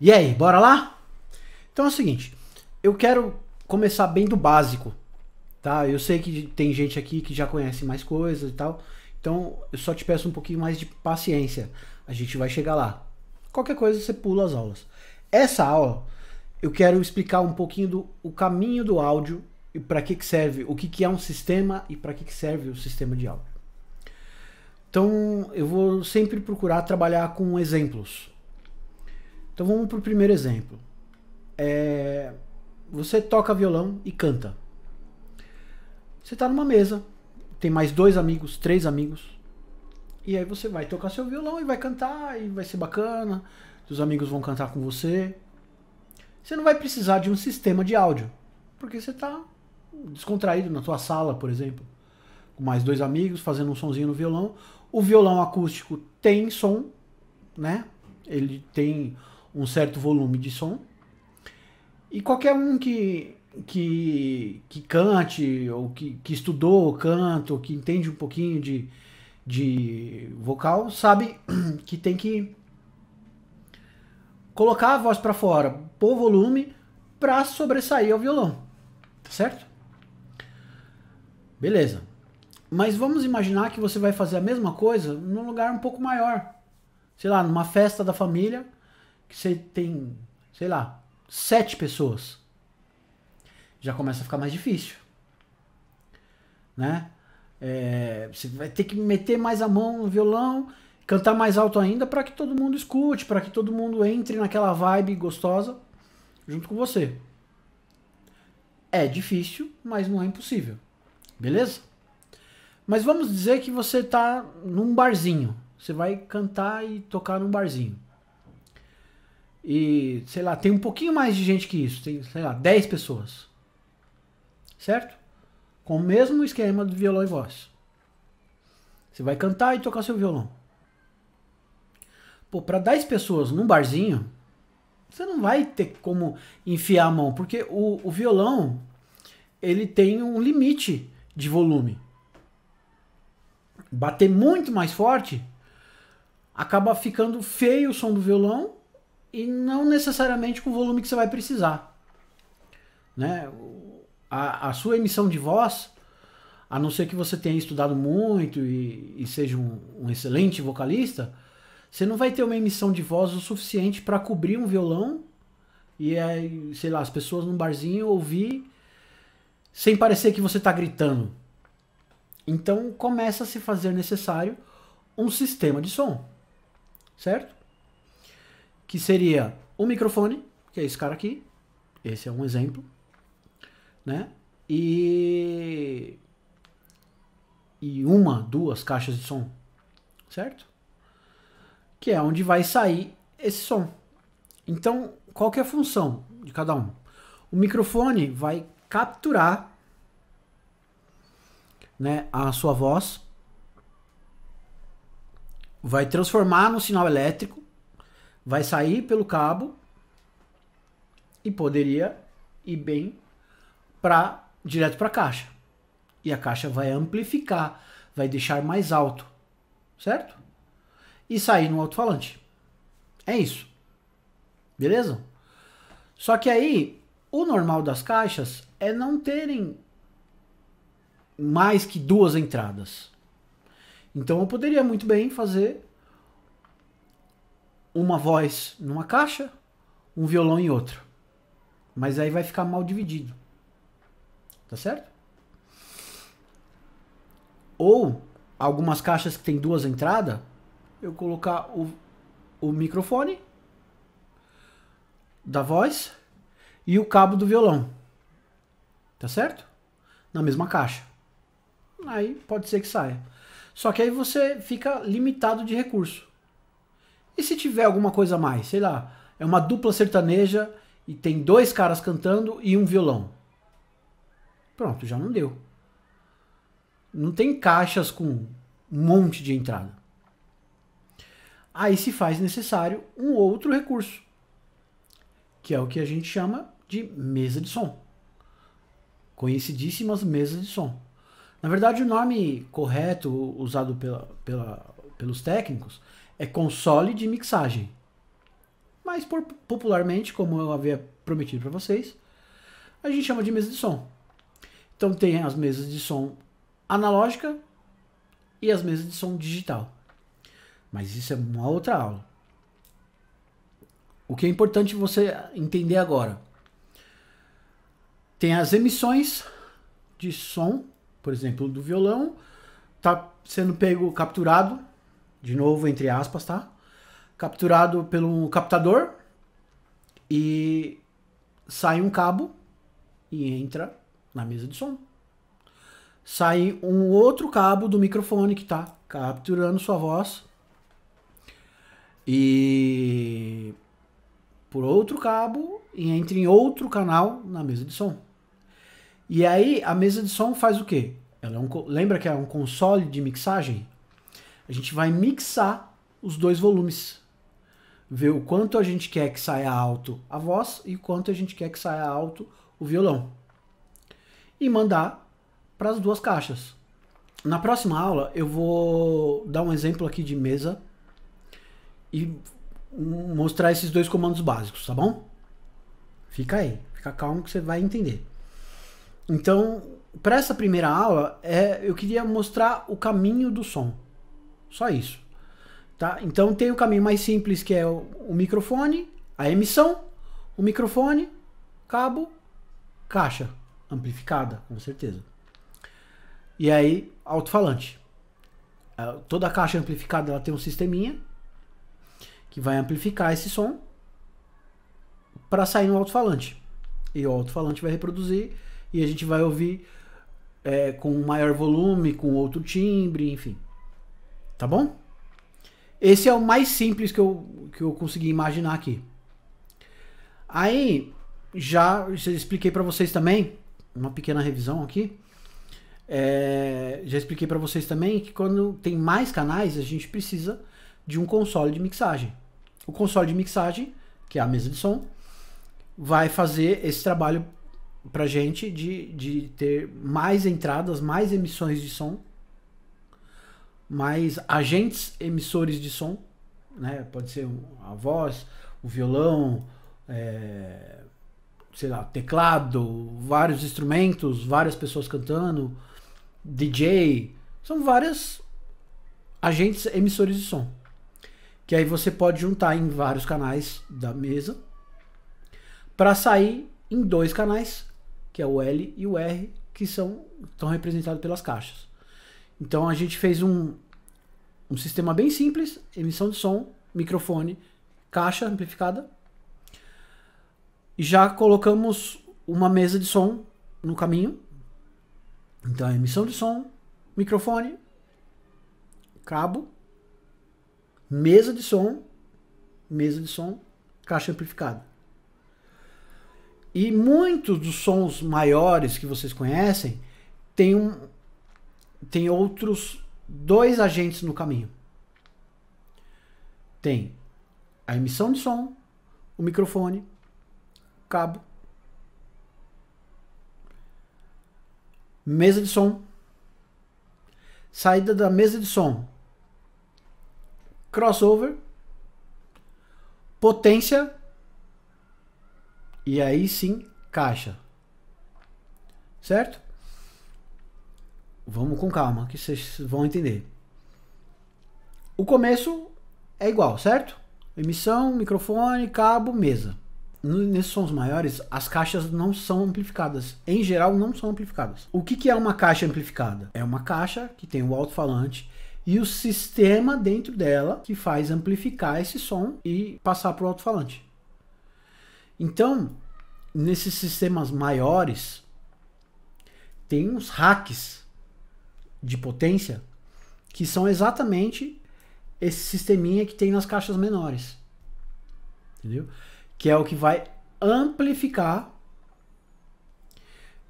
E aí, bora lá? Então é o seguinte, eu quero começar bem do básico, tá? Eu sei que tem gente aqui que já conhece mais coisas e tal, então eu só te peço um pouquinho mais de paciência. A gente vai chegar lá. Qualquer coisa você pula as aulas. Essa aula eu quero explicar um pouquinho do o caminho do áudio e para que serve, o que é um sistema e para que serve o sistema de áudio. Então eu vou sempre procurar trabalhar com exemplos. Então vamos para o primeiro exemplo. Você toca violão e canta. Você está numa mesa, tem mais 2 amigos, 3 amigos, e aí você vai tocar seu violão e vai cantar, e vai ser bacana, os amigos vão cantar com você. Você não vai precisar de um sistema de áudio, porque você está descontraído na tua sala, por exemplo, com mais 2 amigos, fazendo um sonzinho no violão. O violão acústico tem som, né? Ele tem um certo volume de som. E qualquer um que cante, ou que estudou canto, ou que entende um pouquinho de vocal, sabe que tem que colocar a voz para fora, pôr volume para sobressair ao violão, tá certo? Beleza. Mas vamos imaginar que você vai fazer a mesma coisa num lugar um pouco maior. Sei lá, numa festa da família, que você tem, sei lá, 7 pessoas. Já começa a ficar mais difícil, né? Você vai ter que meter mais a mão no violão, cantar mais alto ainda para que todo mundo escute, para que todo mundo entre naquela vibe gostosa junto com você. É difícil, mas não é impossível, beleza? Mas vamos dizer que você está num barzinho. Você vai cantar e tocar num barzinho. E, sei lá, tem um pouquinho mais de gente que isso. Tem, sei lá, 10 pessoas. Certo? Com o mesmo esquema do violão e voz. Você vai cantar e tocar seu violão. Pô, para 10 pessoas num barzinho, você não vai ter como enfiar a mão. Porque o violão, ele tem um limite de volume. Bater muito mais forte, acaba ficando feio o som do violão e não necessariamente com o volume que você vai precisar, né? A sua emissão de voz, a não ser que você tenha estudado muito e seja um excelente vocalista, você não vai ter uma emissão de voz o suficiente para cobrir um violão e aí, sei lá, as pessoas num barzinho ouvir sem parecer que você está gritando. Então começa a se fazer necessário um sistema de som, certo? Que seria o microfone, que é esse cara aqui, esse é um exemplo, né? E 1, 2 caixas de som, certo? Que é onde vai sair esse som. Então, qual que é a função de cada um? O microfone vai capturar, né, a sua voz, vai transformar no sinal elétrico, vai sair pelo cabo e poderia ir bem direto para a caixa. E a caixa vai amplificar, vai deixar mais alto, certo? E sair no alto-falante. É isso. Beleza? Só que aí, o normal das caixas é não terem mais que 2 entradas. Então eu poderia muito bem fazer uma voz numa caixa, um violão em outra. Mas aí vai ficar mal dividido. Tá certo? Ou algumas caixas que tem 2 entradas, eu colocar o microfone da voz e o cabo do violão. Tá certo? Na mesma caixa. Aí pode ser que saia. Só que aí você fica limitado de recurso. E se tiver alguma coisa a mais? Sei lá, é uma dupla sertaneja e tem 2 caras cantando e um violão. Pronto, já não deu. Não tem caixas com um monte de entrada. Aí se faz necessário um outro recurso, que é o que a gente chama de mesa de som. Conhecidíssimas mesas de som. Na verdade, o nome correto usado pelos técnicos é console de mixagem. mas popularmente, como eu havia prometido para vocês, a gente chama de mesa de som. Então tem as mesas de som analógica e as mesas de som digital. Mas isso é uma outra aula. O que é importante você entender agora. Tem as emissões de som, por exemplo, do violão, tá sendo capturado, de novo entre aspas, tá? Capturado pelo captador e sai um cabo e entra na mesa de som. Sai um outro cabo do microfone que tá capturando sua voz e por outro cabo e entra em outro canal na mesa de som. E aí a mesa de som faz o quê? Ela lembra que é um console de mixagem? A gente vai mixar os dois volumes. Ver o quanto a gente quer que saia alto a voz e o quanto a gente quer que saia alto o violão. E mandar para as duas caixas. Na próxima aula eu vou dar um exemplo aqui de mesa e mostrar esses dois comandos básicos, tá bom? Fica aí, fica calmo que você vai entender. Então, para essa primeira aula, eu queria mostrar o caminho do som. Só isso. Tá? Então tem o caminho mais simples, que é o microfone, a emissão, o microfone, cabo, caixa amplificada, com certeza. E aí, alto-falante. Toda caixa amplificada ela tem um sisteminha que vai amplificar esse som para sair no alto-falante. E o alto-falante vai reproduzir e a gente vai ouvir com maior volume, com outro timbre, enfim. Tá bom? Esse é o mais simples que eu consegui imaginar aqui. Aí, já expliquei para vocês também, uma pequena revisão aqui, já expliquei para vocês também que quando tem mais canais, a gente precisa de um console de mixagem. O console de mixagem, que é a mesa de som, vai fazer esse trabalho pra gente de ter mais entradas, mais emissões de som, mais agentes emissores de som, né? Pode ser a voz, o violão, sei lá, teclado, vários instrumentos, várias pessoas cantando, DJ, são vários agentes emissores de som. Que aí você pode juntar em vários canais da mesa para sair em dois canais, que é o L e o R, que estão representados pelas caixas. Então a gente fez um sistema bem simples, emissão de som, microfone, caixa amplificada. E já colocamos uma mesa de som no caminho. Então emissão de som, microfone, cabo, mesa de som, caixa amplificada. E muitos dos sons maiores que vocês conhecem tem outros dois agentes no caminho. Tem a emissão de som, o microfone, cabo, mesa de som, saída da mesa de som, crossover, potência e aí sim caixa. Certo? Vamos com calma que vocês vão entender. O começo é igual, certo? Emissão, microfone, cabo, mesa. Nesses sons maiores, as caixas não são amplificadas. Em geral, não são amplificadas. O que é uma caixa amplificada? É uma caixa que tem o alto-falante e o sistema dentro dela que faz amplificar esse som e passar para o alto-falante. Então, nesses sistemas maiores, tem uns hacks de potência que são exatamente esse sisteminha que tem nas caixas menores. Entendeu? Que é o que vai amplificar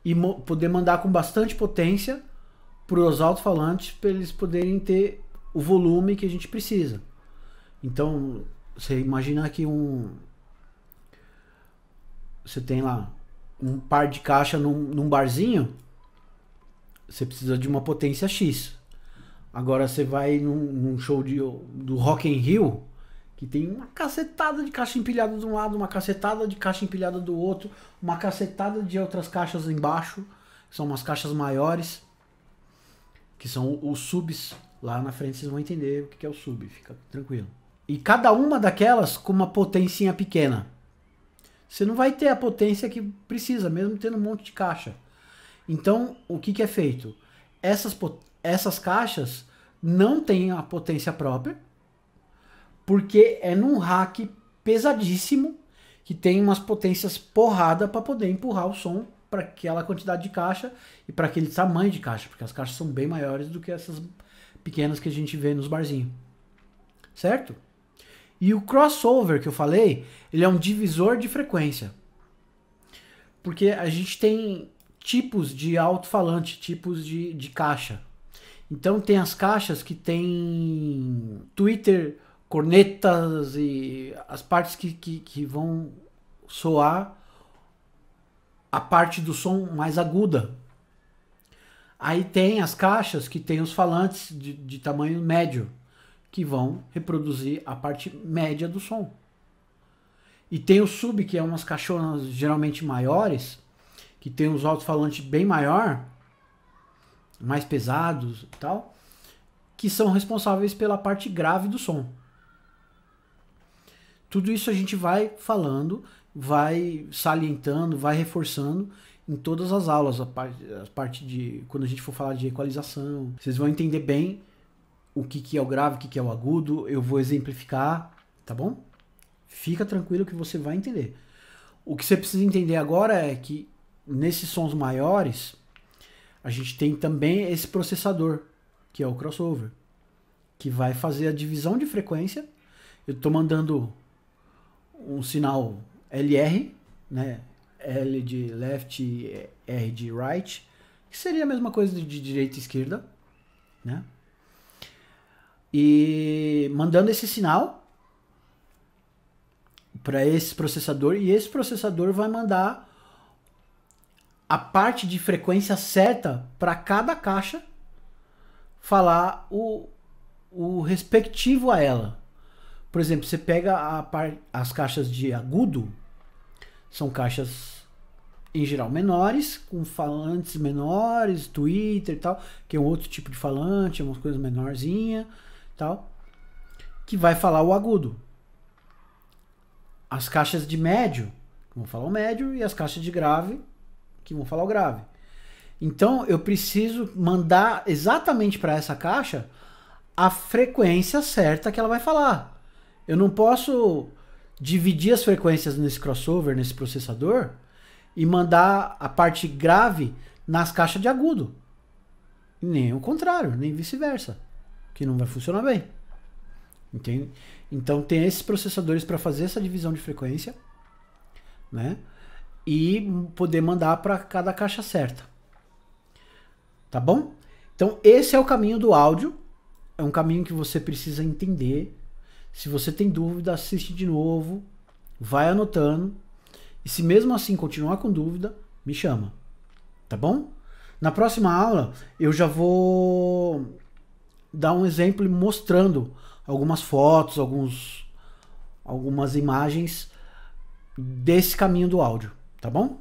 e poder mandar com bastante potência para os alto-falantes para eles poderem ter o volume que a gente precisa. Então, você imagina que você tem lá um par de caixa num barzinho, você precisa de uma potência X. Agora você vai num show do Rock in Rio, que tem uma cacetada de caixa empilhada de um lado, uma cacetada de caixa empilhada do outro, uma cacetada de outras caixas embaixo, são umas caixas maiores, que são os subs. Lá na frente vocês vão entender o que é o sub, fica tranquilo. E cada uma daquelas com uma potencinha pequena. Você não vai ter a potência que precisa, mesmo tendo um monte de caixa. Então, o que é feito? Essas caixas não têm a potência própria, porque é num rack pesadíssimo, que tem umas potências porrada para poder empurrar o som para aquela quantidade de caixa e para aquele tamanho de caixa, porque as caixas são bem maiores do que essas pequenas que a gente vê nos barzinhos. Certo? E o crossover que eu falei, ele é um divisor de frequência. Porque a gente tem tipos de alto-falante, tipos de caixa. Então tem as caixas que tem tweeter, cornetas e as partes que vão soar a parte do som mais aguda. Aí tem as caixas que tem os falantes de tamanho médio, que vão reproduzir a parte média do som. E tem o sub, que é umas caixonas geralmente maiores, que tem os alto-falantes bem maior, mais pesados e tal, que são responsáveis pela parte grave do som. Tudo isso a gente vai falando, vai salientando, vai reforçando em todas as aulas, a parte de quando a gente for falar de equalização. Vocês vão entender bem o que é o grave, o que é o agudo, eu vou exemplificar, tá bom? Fica tranquilo que você vai entender. O que você precisa entender agora é que nesses sons maiores, a gente tem também esse processador, que é o crossover, que vai fazer a divisão de frequência. Eu estou mandando um sinal LR, né? L de left, R de right, que seria a mesma coisa de direita e esquerda, né? E mandando esse sinal para esse processador, e esse processador vai mandar a parte de frequência certa para cada caixa falar o respectivo a ela. Por exemplo, você pega as caixas de agudo, são caixas em geral menores, com falantes menores, tweeter e tal, que é um outro tipo de falante, umas coisas menorzinha, tal, que vai falar o agudo. As caixas de médio, que vão falar o médio, e as caixas de grave, que vão falar o grave. Então eu preciso mandar exatamente para essa caixa a frequência certa que ela vai falar. Eu não posso dividir as frequências nesse crossover, nesse processador, e mandar a parte grave nas caixas de agudo. Nem o contrário, nem vice-versa, que não vai funcionar bem. Entende? Então tem esses processadores para fazer essa divisão de frequência, né? E poder mandar para cada caixa certa. Tá bom? Então esse é o caminho do áudio. É um caminho que você precisa entender. Se você tem dúvida, assiste de novo, vai anotando. E se mesmo assim continuar com dúvida, me chama. Tá bom? Na próxima aula eu já vou dar um exemplo mostrando algumas fotos, algumas imagens desse caminho do áudio. Tá bom?